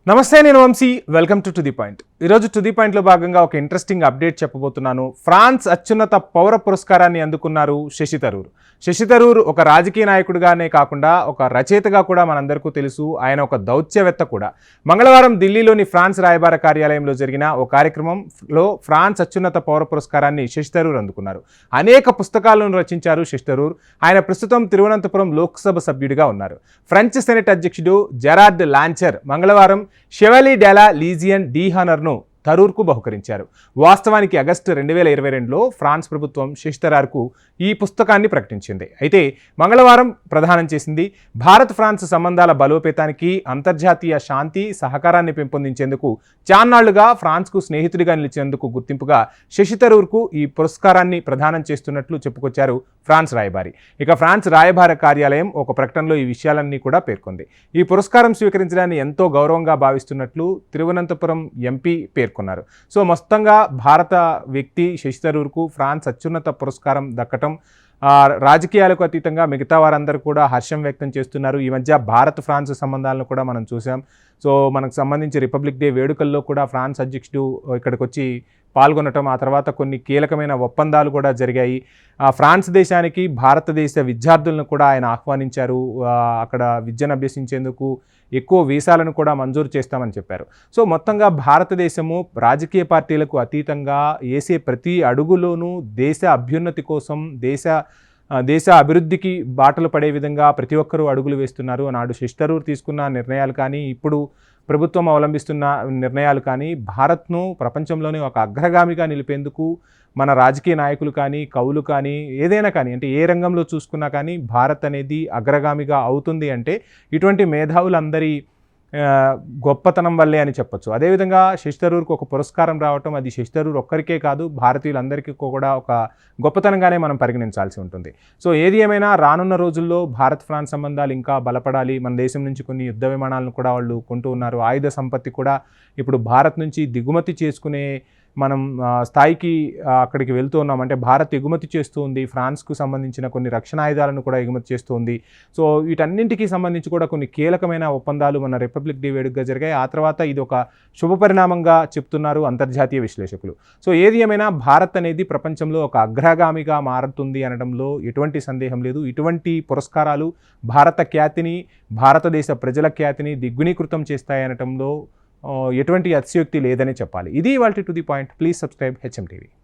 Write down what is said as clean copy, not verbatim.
నమస్తే, నేను Vamshi. Welcome to the point. ఈరోజు టు ది పాయింట్లో భాగంగా ఒక ఇంట్రెస్టింగ్ అప్డేట్ చెప్పబోతున్నాను. ఫ్రాన్స్ అత్యున్నత పౌర పురస్కారాన్ని అందుకున్నారు శశి థరూర్. శశి థరూర్ ఒక రాజకీయ నాయకుడిగానే కాకుండా ఒక రచయితగా కూడా మనందరికీ తెలుసు. ఆయన ఒక దౌత్యవేత్త కూడా. మంగళవారం ఢిల్లీలోని ఫ్రాన్స్ రాయబార కార్యాలయంలో జరిగిన ఓ కార్యక్రమంలో ఫ్రాన్స్ అత్యున్నత పౌర పురస్కారాన్ని శశి థరూర్ అందుకున్నారు. అనేక పుస్తకాలను రచించారు శశి థరూర్. ఆయన ప్రస్తుతం తిరువనంతపురం లోక్సభ సభ్యుడిగా ఉన్నారు. ఫ్రెంచ్ సెనెట్ అధ్యక్షుడు జెరార్డ్ లాంచర్ మంగళవారం షెవాలియర్ డే లా లీజియన్ d'Honneur థరూర్కు బహుకరించారు. వాస్తవానికి ఆగస్టు 2022లో ఫ్రాన్స్ ప్రభుత్వం శశి థరూర్కు ఈ పుస్తకాన్ని ప్రకటించింది. అయితే మంగళవారం ప్రదానం చేసింది. భారత్ ఫ్రాన్స్ సంబంధాల బలోపేతానికి, అంతర్జాతీయ శాంతి సహకారాన్ని పెంపొందించేందుకు చాన్నాళ్లుగా ఫ్రాన్స్కు స్నేహితుడిగా నిలిచేందుకు గుర్తింపుగా శశి థరూర్కు ఈ పురస్కారాన్ని ప్రదానం చేస్తున్నట్లు చెప్పుకొచ్చారు ఫ్రాన్స్ రాయబారి. ఇక ఫ్రాన్స్ రాయబార కార్యాలయం ఒక ప్రకటనలో ఈ విషయాలన్నీ కూడా పేర్కొంది. ఈ పురస్కారం స్వీకరించడాన్ని ఎంతో గౌరవంగా భావిస్తున్నట్లు తిరువనంతపురం ఎంపీ పేర్కొన్నారు. సో మొత్తంగా భారత వ్యక్తి శశి థరూర్కు ఫ్రాన్స్ అత్యున్నత పురస్కారం దక్కటం రాజకీయాలకు అతీతంగా మిగతా వారందరూ కూడా హర్షం వ్యక్తం చేస్తున్నారు. ఈ మధ్య భారత్ ఫ్రాన్స్ సంబంధాలను కూడా మనం చూసాం. సో మనకు సంబంధించి రిపబ్లిక్ డే వేడుకల్లో కూడా ఫ్రాన్స్ అధ్యక్షుడు ఇక్కడికి వచ్చి పాల్గొనటం, ఆ తర్వాత కొన్ని కీలకమైన ఒప్పందాలు కూడా జరిగాయి. ఫ్రాన్స్ దేశానికి భారతదేశ విద్యార్థులను కూడా ఆయన ఆహ్వానించారు. అక్కడ విద్యను అభ్యసించేందుకు ఎక్కువ వీసాలను కూడా మంజూరు చేస్తామని చెప్పారు. సో మొత్తంగా భారతదేశము రాజకీయ పార్టీలకు అతీతంగా వేసే ప్రతి అడుగులోనూ దేశ అభ్యున్నతి కోసం, దేశ అభివృద్ధికి బాటలు పడే విధంగా ప్రతి ఒక్కరూ అడుగులు వేస్తున్నారు. నాడు శశి థరూర్ తీసుకున్న నిర్ణయాలు కానీ, ఇప్పుడు ప్రభుత్వం అవలంబిస్తున్న నిర్ణయాలు కానీ భారత్ను ప్రపంచంలోనే ఒక అగ్రగామిగా నిలిపేందుకు మన రాజకీయ నాయకులు కానీ, కవులు కానీ, ఏదైనా కానీ, అంటే ఏ రంగంలో చూసుకున్నా కానీ భారత్ అనేది అగ్రగామిగా అవుతుంది అంటే ఇటువంటి మేధావులందరి గొప్పతనం వల్లే అని చెప్పొచ్చు. అదేవిధంగా శశి థరూర్కు ఒక పురస్కారం రావటం, అది శశి థరూర్ ఒక్కరికే కాదు, భారతీయులందరికీ కూడా ఒక గొప్పతనంగానే మనం పరిగణించాల్సి ఉంటుంది. సో ఏది ఏమైనా రానున్న రోజుల్లో భారత్ ఫ్రాన్స్ సంబంధాలు ఇంకా బలపడాలి. మన దేశం నుంచి కొన్ని యుద్ధ విమానాలను కూడా వాళ్ళు కొంటూ ఉన్నారు. ఆయుధ సంపత్తి కూడా ఇప్పుడు భారత్ నుంచి దిగుమతి చేసుకునే మనం స్థాయికి అక్కడికి వెళ్తూ ఉన్నాం. అంటే భారత్ ఎగుమతి చేస్తూ ఉంది. ఫ్రాన్స్కు సంబంధించిన కొన్ని రక్షణ ఆయుధాలను కూడా ఎగుమతి చేస్తూ ఉంది. సో వీటన్నింటికి సంబంధించి కూడా కొన్ని కీలకమైన ఒప్పందాలు మన రిపబ్లిక్ డే వేడుకగా జరిగాయి. ఆ తర్వాత ఇది ఒక శుభపరిణామంగా చెప్తున్నారు అంతర్జాతీయ విశ్లేషకులు. సో ఏది ఏమైనా భారత్ అనేది ప్రపంచంలో ఒక అగ్రగామిగా మారుతుంది అనడంలో ఎటువంటి సందేహం లేదు. ఇటువంటి పురస్కారాలు భారత ఖ్యాతిని, భారతదేశ ప్రజల ఖ్యాతిని దిగ్గుణీకృతం చేస్తాయనటంలో ఎటువంటి అతిశయోక్తి లేదని చెప్పాలి. ఇది ఇవాల్టి to the point. Please subscribe HM TV.